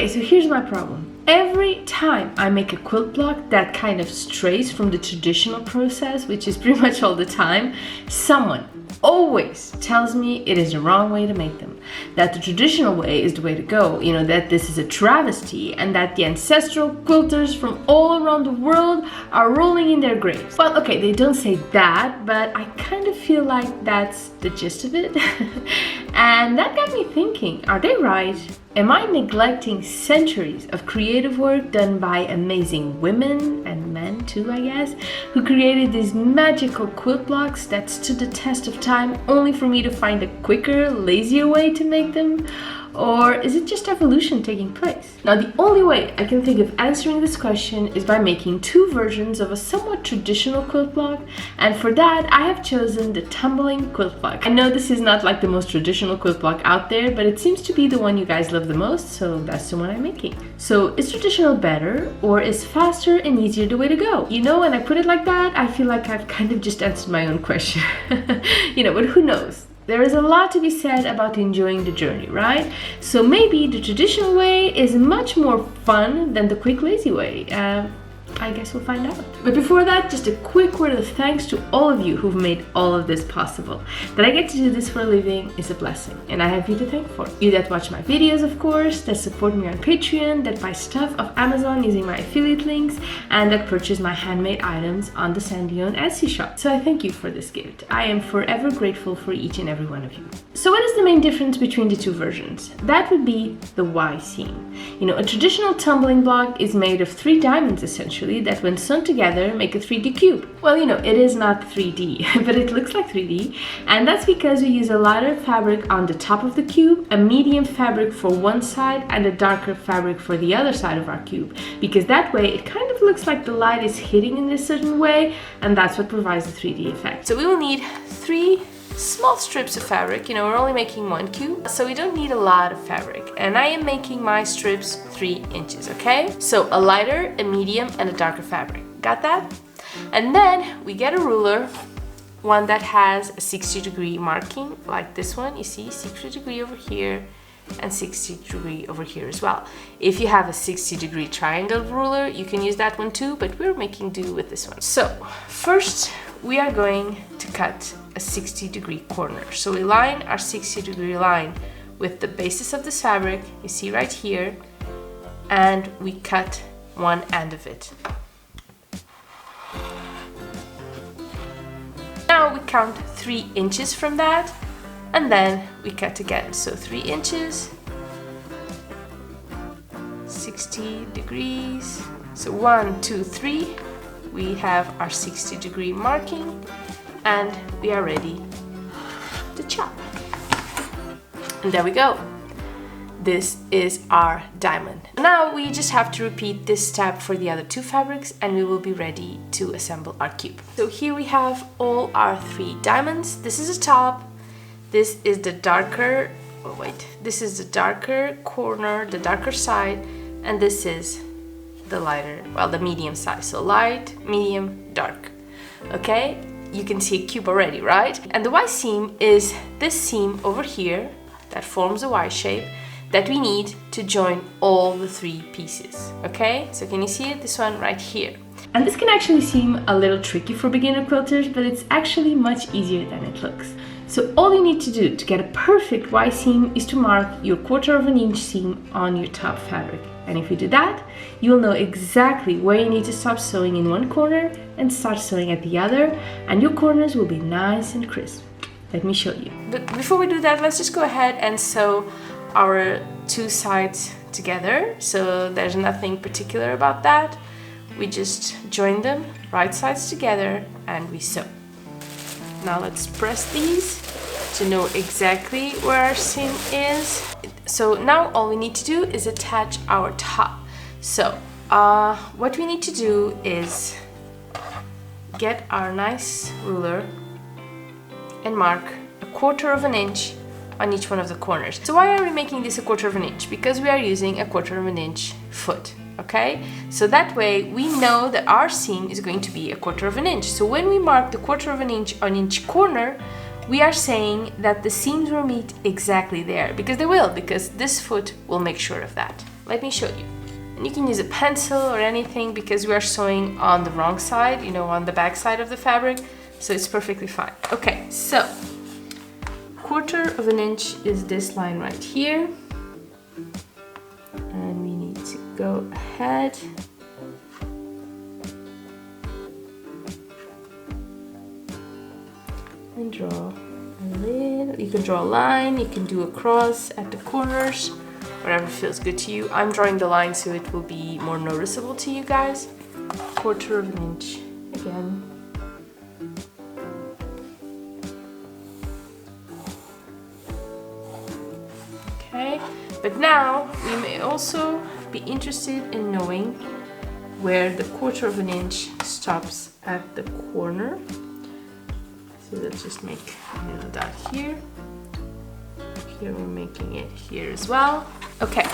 Okay, so here's my problem. Every time I make a quilt block that kind of strays from the traditional process, which is pretty much all the time, someone always tells me it is the wrong way to make them, that the traditional way is the way to go, you know, that this is a travesty, and that the ancestral quilters from all around the world are rolling in their graves. Well, okay, they don't say that, but I kind of feel like that's the gist of it. And that got me thinking, are they right? Am I neglecting centuries of creative work done by amazing women and men too, I guess, who created these magical quilt blocks that stood the test of time only for me to find a quicker, lazier way to make them? Or is it just evolution taking place? Now, the only way I can think of answering this question is by making two versions of a somewhat traditional quilt block, and for that I have chosen the Tumbling quilt block. I know this is not like the most traditional quilt block out there, but it seems to be the one you guys love the most, so that's the one I'm making. So is traditional better, or is faster and easier the way to go? You know, when I put it like that, I feel like I've kind of just answered my own question. You know, but who knows? There is a lot to be said about enjoying the journey, right? So maybe the traditional way is much more fun than the quick, lazy way. I guess we'll find out. But before that, just a quick word of thanks to all of you who've made all of this possible. That I get to do this for a living is a blessing, and I have you to thank for. You that watch my videos, of course, that support me on Patreon, that buy stuff off Amazon using my affiliate links, and that purchase my handmade items on the Sandion Etsy shop. So I thank you for this gift. I am forever grateful for each and every one of you. So what is the main difference between the two versions? That would be the Y seam. You know, a traditional tumbling block is made of 3 diamonds essentially, that when sewn together make a 3D cube. Well, you know, it is not 3D, but it looks like 3D, and that's because we use a lighter fabric on the top of the cube, a medium fabric for one side, and a darker fabric for the other side of our cube, because that way it kind of looks like the light is hitting in a certain way, and that's what provides the 3D effect. So we will need 3 small strips of fabric. You know, we're only making 1 cube, so we don't need a lot of fabric, and I am making my strips 3 inches, okay? So a lighter, a medium, and a darker fabric. Got that? And then we get a ruler, one that has a 60-degree marking, like this one. You see 60-degree over here and 60-degree over here as well. If you have a 60-degree triangle ruler, you can use that one too, but we're making do with this one. So first we are going to cut a 60-degree corner. So we line our 60-degree line with the basis of this fabric, you see right here, and we cut one end of it. Now we count 3 inches from that, and then we cut again. So 3 inches, 60 degrees. So 1, 2, 3. We have our 60-degree marking, and we are ready to chop. And there we go. This is our diamond. Now we just have to repeat this step for the other 2 fabrics, and we will be ready to assemble our cube. So here we have all our 3 diamonds. This is the top, this is the darker, this is the darker corner, the darker side, and this is the lighter, well, the medium size. So light, medium, dark. Okay, you can see a cube already, right? And the Y seam is this seam over here that forms a Y shape that we need to join all the 3 pieces. Okay, so can you see it? This one right here. And this can actually seem a little tricky for beginner quilters, but it's actually much easier than it looks. So all you need to do to get a perfect Y seam is to mark your 1/4 inch seam on your top fabric. And if you do that, you will know exactly where you need to stop sewing in one corner and start sewing at the other, and your corners will be nice and crisp. Let me show you. But before we do that, let's just go ahead and sew our 2 sides together. So there's nothing particular about that. We just join them, right sides together, and we sew. Now let's press these to know exactly where our seam is. So now all we need to do is attach our top. So what we need to do is get our nice ruler and mark 1/4 inch on each one of the corners. So why are we making this 1/4 inch? Because we are using a 1/4 inch foot. Okay, so that way we know that our seam is going to be 1/4 inch. So when we mark the 1/4 inch on each corner, we are saying that the seams will meet exactly there, because they will, because this foot will make sure of that. let me show you. And you can use a pencil or anything because we are sewing on the wrong side, you know, on the back side of the fabric, so it's perfectly fine. Okay, so 1/4 inch is this line right here, and we need to go ahead and draw a little. You can draw a line, you can do a cross at the corners, whatever feels good to you. I'm drawing the line so it will be more noticeable to you guys. 1/4 inch again. Okay, but now we may also be interested in knowing where the 1/4 inch stops at the corner. So let's just make a little dot here. Here we're making it here as well. Okay,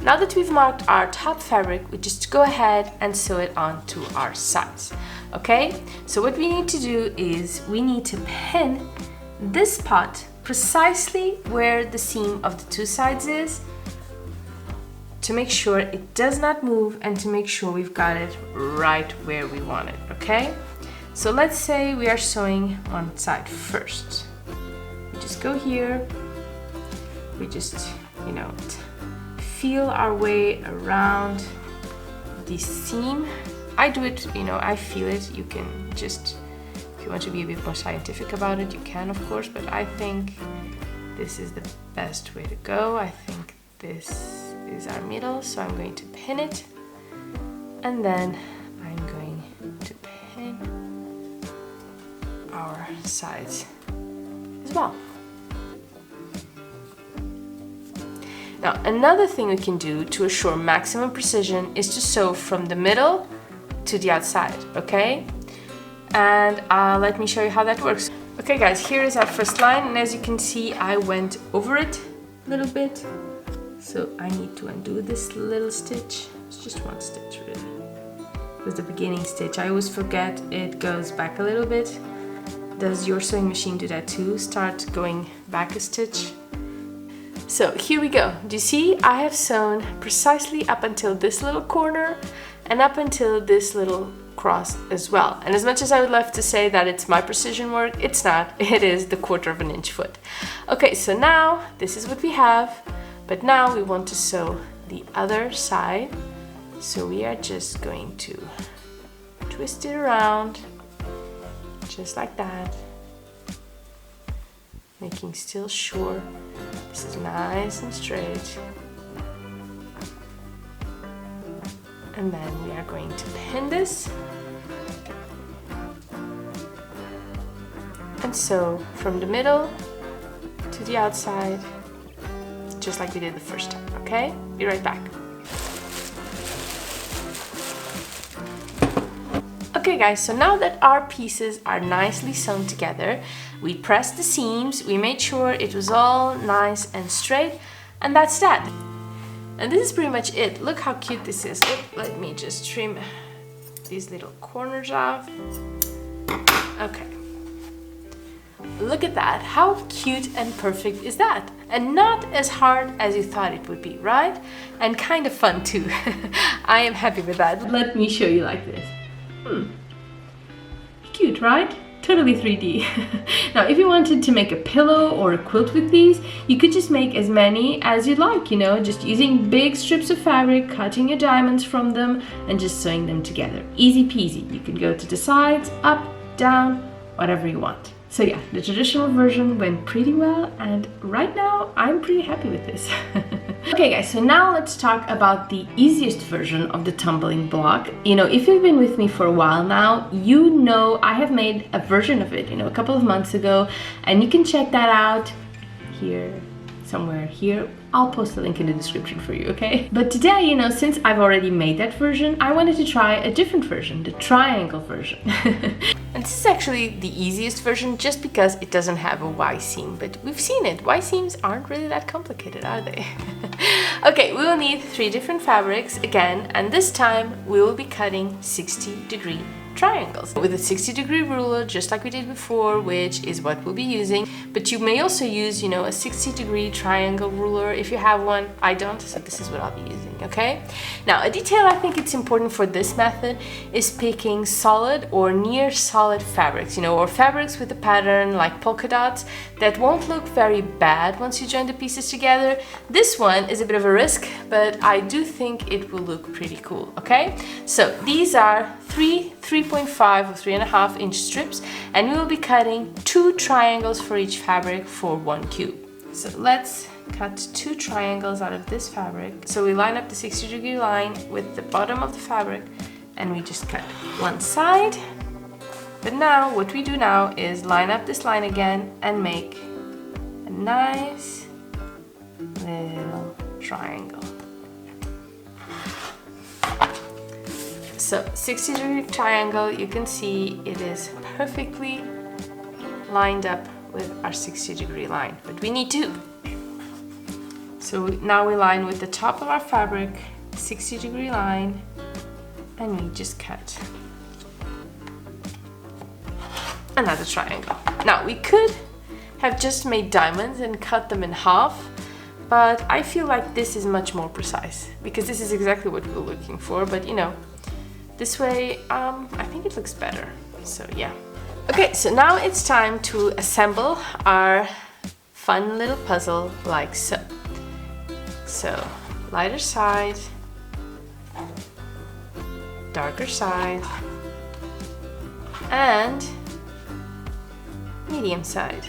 now that we've marked our top fabric, we just go ahead and sew it onto our sides. Okay, so what we need to do is we need to pin this part precisely where the seam of the two sides is, to make sure it does not move and to make sure we've got it right where we want it, okay? So let's say we are sewing one side first. We just go here, we just, you know, feel our way around the seam. I do it, you know, I feel it. You can just, if you want to be a bit more scientific about it, you can, of course, but I think this is the best way to go. I think this is our middle, so I'm going to pin it, and then I'm going to pin our sides as well. Now, another thing we can do to assure maximum precision is to sew from the middle to the outside, okay? And let me show you how that works. Okay guys, here is our first line, and as you can see, I went over it a little bit. So I need to undo this little stitch. It's just one stitch really. It was the beginning stitch. I always forget it goes back a little bit. Does your sewing machine do that too? Start going back a stitch. So here we go. Do you see? I have sewn precisely up until this little corner and up until this little cross as well. And as much as I would love to say that it's my precision work, it's not. It is the 1/4 inch foot. Okay, so now this is what we have, but now we want to sew the other side. So we are just going to twist it around, just like that, making still sure this is nice and straight. And then we are going to pin this and sew from the middle to the outside, just like we did the first time, okay? Be right back. Okay guys, so now that our pieces are nicely sewn together, we pressed the seams, we made sure it was all nice and straight, and that's that. And this is pretty much it. Look how cute this is. Oh, let me just trim these little corners off. Okay. Look at that. How cute and perfect is that? And not as hard as you thought it would be, right? And kind of fun too. I am happy with that. Let me show you like this. Cute, right? Totally 3D. Now, if you wanted to make a pillow or a quilt with these, you could just make as many as you'd like, you know, just using big strips of fabric, cutting your diamonds from them, and just sewing them together. Easy peasy. You can go to the sides, up, down, whatever you want. So yeah, the traditional version went pretty well, and right now I'm pretty happy with this. Okay guys, so now let's talk about the easiest version of the tumbling block. You know, if you've been with me for a while now, you know I have made a version of it, you know, a couple of months ago, and you can check that out here, somewhere here. I'll post a link in the description for you, okay? But today, you know, since I've already made that version, I wanted to try a different version, the triangle version. And this is actually the easiest version just because it doesn't have a Y seam, but we've seen it. Y seams aren't really that complicated, are they? Okay, we will need 3 different fabrics again, and this time we will be cutting 60-degree triangles with a 60-degree ruler, just like we did before, which is what we'll be using. But you may also use, you know, a 60-degree triangle ruler if you have one. I don't, so this is what I'll be using, okay? Now, a detail I think it's important for this method is picking solid or near solid fabrics, you know, or fabrics with a pattern like polka dots that won't look very bad once you join the pieces together. This one is a bit of a risk, but I do think it will look pretty cool, okay? So these are 3.5 or 3.5 inch strips, and we will be cutting 2 triangles for each fabric for 1 cube. So let's cut 2 triangles out of this fabric. So we line up the 60-degree line with the bottom of the fabric, and we just cut one side. But now what we do now is line up this line again and make a nice little triangle. So 60-degree triangle, you can see it is perfectly lined up with our 60-degree line, but we need 2. So now we line with the top of our fabric, 60-degree line, and we just cut another triangle. Now we could have just made diamonds and cut them in half, but I feel like this is much more precise because this is exactly what we're looking for, but you know, this way, I think it looks better, so yeah. Okay, so now it's time to assemble our fun little puzzle like so. So, lighter side, darker side, and medium side.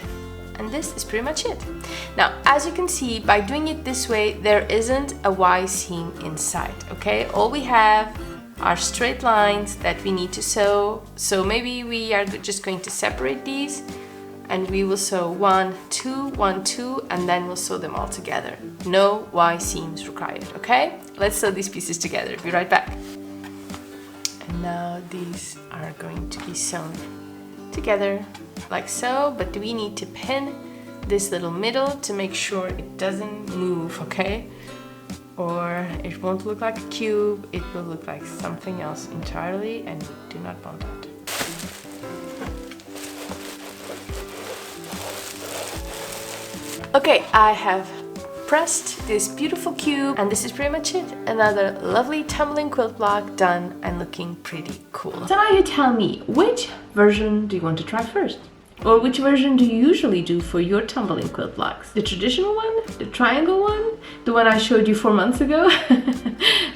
And this is pretty much it. Now, as you can see, by doing it this way, there isn't a Y seam inside, okay? All we have are straight lines that we need to sew. So maybe we are just going to separate these, and we will sew 1, 2, 1, 2, and then we'll sew them all together. No Y seams required, okay? Let's sew these pieces together. Be right back. And now these are going to be sewn together like so, but we need to pin this little middle to make sure it doesn't move, okay? Or it won't look like a cube, it will look like something else entirely, and we do not want that. Okay, I have pressed this beautiful cube, and this is pretty much it. Another lovely tumbling quilt block done and looking pretty cool. So now you tell me, which version do you want to try first? Or which version do you usually do for your tumbling quilt blocks? The traditional one? The triangle one? The one I showed you 4 months ago?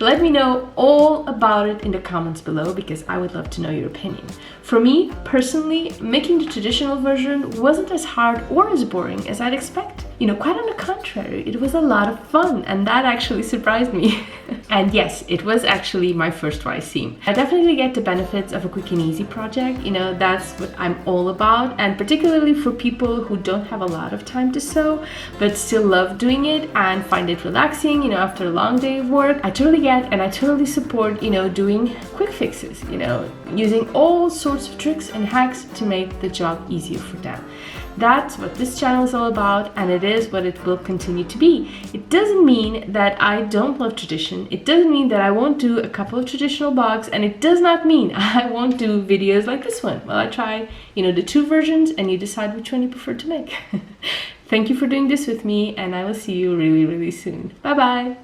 Let me know all about it in the comments below, because I would love to know your opinion. For me, personally, making the traditional version wasn't as hard or as boring as I'd expect. You know, quite on the contrary, it was a lot of fun, and that actually surprised me. And yes, it was actually my first Y seam. I definitely get the benefits of a quick and easy project. You know, that's what I'm all about, and particularly for people who don't have a lot of time to sew, but still love doing it and find it relaxing, you know, after a long day of work. I totally get and I totally support, you know, doing quick fixes, you know, using all sorts of tricks and hacks to make the job easier for them. That's what this channel is all about, and it is what it will continue to be. It doesn't mean that I don't love tradition. It doesn't mean that I won't do a couple of traditional blogs, and it does not mean I won't do videos like this one. Well, I try, you know, the 2 versions, and you decide which one you prefer to make. Thank you for doing this with me, and I will see you really, really soon. Bye bye.